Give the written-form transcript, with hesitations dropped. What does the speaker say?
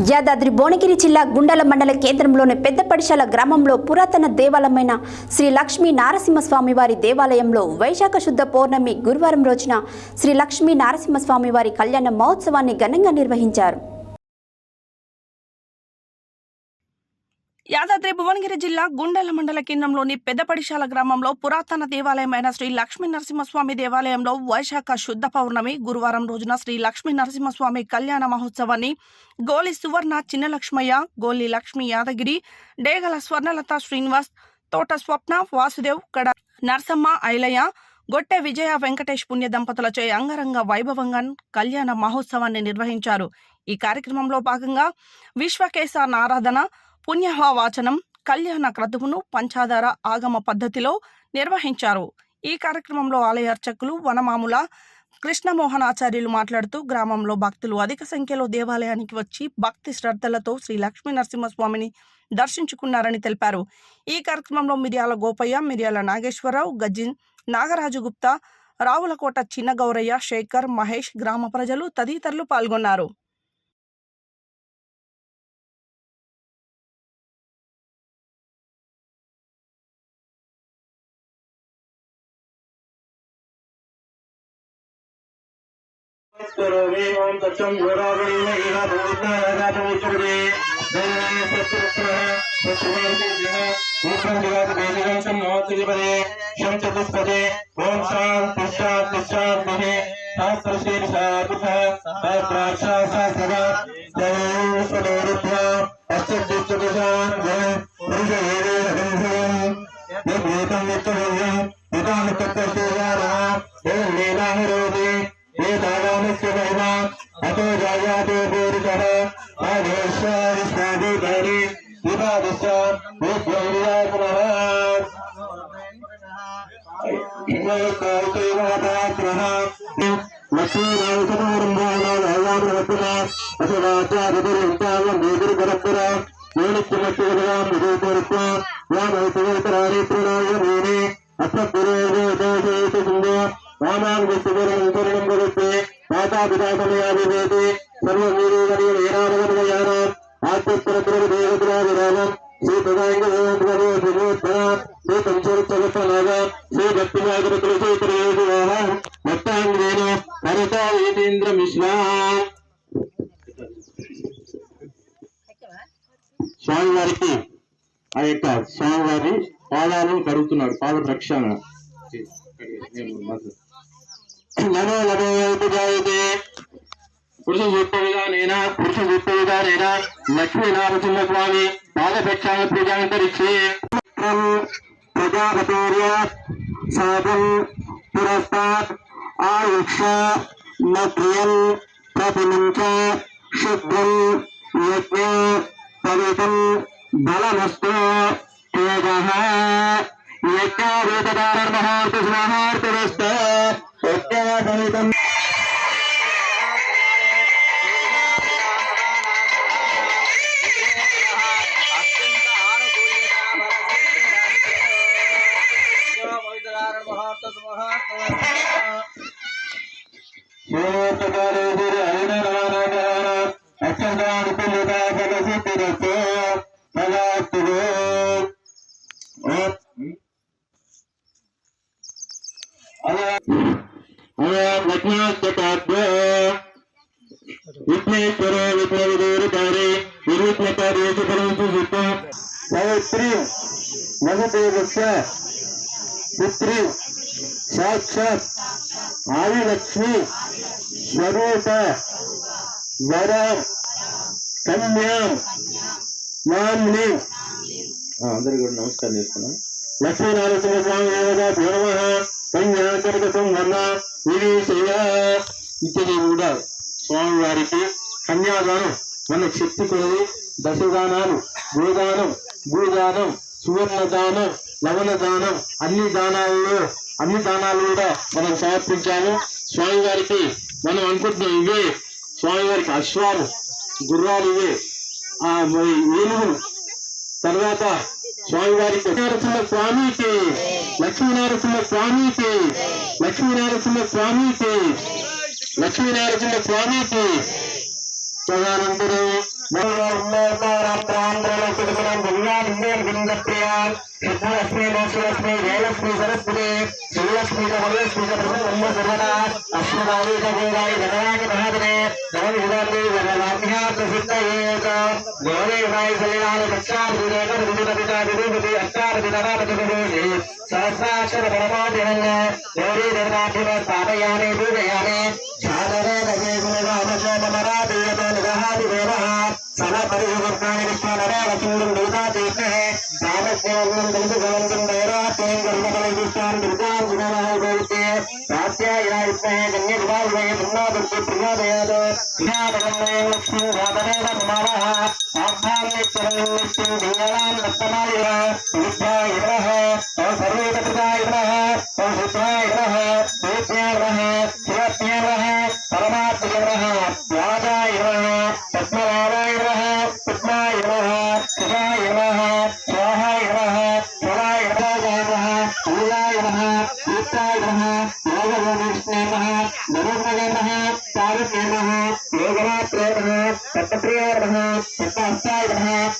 యాదాద్రి భువనగిరి జిల్లా గుండాల మండల కేంద్రంలోని పెద్దపడిశాల గ్రామంలో పురాతన దేవాలయమైన శ్రీ లక్ష్మీ నారసింహస్వామి వారి దేవాలయంలో వైశాఖ శుద్ధ పౌర్ణమి గురువారం రోజున శ్రీ లక్ష్మీ నారసింహస్వామి వారి కళ్యాణ మహోత్సవాన్ని ఘనంగా నిర్వహించారు. యాదాద్రి భువనగిరి జిల్లా గుండాల మండల కేంద్రంలోని పెద్దపడిశాల గ్రామంలో పురాతన దేవాలయమైన శ్రీ లక్ష్మీ నరసింహస్వామి దేవాలయంలో వైశాఖ శుద్ధ పౌర్ణమి గురువారం రోజున శ్రీ లక్ష్మీ నరసింహస్వామి కళ్యాణ మహోత్సవాన్ని గోలి సువర్ణ చిన్నలక్ష్మయ్య, గోలి లక్ష్మీ యాదగిరి, డేగల స్వర్ణలత శ్రీనివాస్, తోట స్వప్న, వాసుదేవ్, కడ నరసమ్మ, ఐలయ్య, గొట్టె విజయ వెంకటేష్ పుణ్య దంపతులచే అంగరంగ వైభవంగా కళ్యాణ మహోత్సవాన్ని నిర్వహించారు. ఈ కార్యక్రమంలో భాగంగా విశ్వకేశ నారాధన, పుణ్యవాచనం, కళ్యాణ క్రతువును పంచాధార ఆగమ పద్ధతిలో నిర్వహించారు. ఈ కార్యక్రమంలో ఆలయ అర్చకులు వనమాముల కృష్ణమోహనాచార్యులు మాట్లాడుతూ గ్రామంలో భక్తులు అధిక సంఖ్యలో దేవాలయానికి వచ్చి భక్తి శ్రద్ధలతో శ్రీ లక్ష్మీ నరసింహస్వామిని దర్శించుకున్నారని తెలిపారు. ఈ కార్యక్రమంలో మిర్యాల గోపయ్య, మిర్యాల నాగేశ్వరరావు, గజ్జిన్ నాగరాజు గుప్తా, రావులకోట చిన్న గౌరయ్య, శేఖర్, మహేష్, గ్రామ ప్రజలు తదితరులు పాల్గొన్నారు. ओम तत्सम गोरावणीने इरा भूतना राजमुचुरे देवने सत्सुत्रः सत्सुमार्तिः ऊर्ध्वं जगत् वेदिकं सम्मोतिपदे शंचतुष्पदे ओम शांति शांति शांतिः सहस्रशीर्षार्धः सहस्राक्षासहस्रः देवस्वरूपः अष्टदिक्पदशान् पुरुषेवेदगन्धं यद्वेदं नित्यं यदानि तत्तस्यारः ओम लीलाहिरोधे ये दादानस्य महिमा अतो जायाते पूरितः आदेशादिष्टादि धैर्य विवादश्च विद्वैर्यात्मः इमैकायैवादात्रः लक्ष्मीनाथपरम्भानायामरत्नः असदाचार्यपर्यन्तावं वेदिर्परत्तरा योनित्यमत्यवदां विदूपरत्वा वामैतवेतरारित्रणाय मेने अस्मद्गुरोर्वेदोषेतु सिन्धो रामानुजस्य भगवते माता पिता समयाभिवेदे सर्ववीर्यवीरानवरयानाम् आत्मपरद्रवदेवद्राविरामम् श्रीपदाङ्गदेवद्रवोद्भवोद्भवाम् श्रीपञ्चरुत्सवत्तनागाम् श्रीभक्तिनागरकुलशेखरयोगिवाहाम् भक्ताङ्गेन हरिता येतेन्द्रमिश्राम् స్వామివారికి ఆ యొక్క స్వామివారి పాదాలను కడుగుతున్నాడు. పాద ప్రక్షాళన నమో నమో జాయతే పురుష సూక్తవిధానేన లక్ష్మీ నారసింహస్వామి పాద ప్రక్షాళన పూజాంతరిక్షే ప్రజాపతేర్య శాతం పురస్తాత్ ఆయుక్ష నక్రియం ప్రతిమంచ శుద్ధం యజ్ఞ పవితం బలమస్తు తేజః యజ్ఞావేతదారమహార్తస్మహార్తవస్త యజ్ఞాపవితం విఘ్నేశ్వరో విఘ్నవిదూరకారే విరూప్యకార్యేషు పరమసు సుత్తం సావిత్రి మహదేవస్య పుత్రి సాక్షాత్ ఆదిలక్ష్మి స్వరూప వర కన్యా మామ్ని అందరికీ కూడా నమస్కారం చేసుకున్నాం. లక్ష్మీనారసింహస్వామి దేవతాభ్యో నమః. కన్యాకర్క సంవర్ణ వివేశయ ఇచ్చది కూడా స్వామివారికి కన్యాదానం మన శక్తి కొలది దశదానాలు, గోదానం, భూదానం, సువర్ణ దానం, లవణ దానం అన్ని దానాలు కూడా మనం సమర్పించాము. స్వామివారికి మనం అనుకుంటున్నాం ఇవే స్వామివారికి అశ్వాలు, గుర్రాలు, ఇవే ఏనుగులు. తర్వాత స్వామివారికి నరసింహస్వామికి, లక్ష్మీనరసింహస్వామికి, లక్ష్మీనరసింహస్వామికి, లక్ష్మీనరసింహస్వామికి. తదనంతరం लक्ष्मी मोक्षलक्ष्मी जयलक्ष्मी सरस्वती श्रीलक्ष्मी वरलक्ष्मी ब्रह्म सर्वदा अश्वदायी गोदायी धनवाणी महादने धनविदानी धनवान्या प्रसिद्धयेत गौरी वायु कल्याण दक्षार विवेक विविधपिता विभूति अष्टार विधनापतिभूति सहस्राक्षर परमादिहंग गौरी धर्माधिम स्थापयामि पूजयामि सादरे दये गुणगामशोमरादीयतो निगहादिदेवः सदा परिवर्तानि विश्वनरे वसुन्दं दुर्गातीर्थः सामज्ञानं दन्तगवन्तं वैरात्यं कर्मकलविष्टां दुर्गां गुणमहोदयते प्रात्यायायुक्तः कन्यकुमारवये ब्रह्मादुर्गे प्रियादयात् विनादवन्वये लक्ष्मीं वादनेव ममावः साक्षान्नित्यं नित्यं दिङ्गलां दत्तमायः विद्याय नमः ॐ सर्वेकप्रदाय नमः ॐ शुद्धाय नमः देव्याय नमः शिवत्याय नमः परमात्मने नमः व्याजाय नमः पद्मनाभाय नमः पद्माय नमः शिवाय नमः स्वाहाय नमः स्वराय नमः अमूलाय नमः युक्ताय नमः योगयोगिष्णे नमः धनुर्मये नमः चारुण्ये नमः योगमात्रे नमः तत्प्रियाय नमः तत्पास्थाय नमः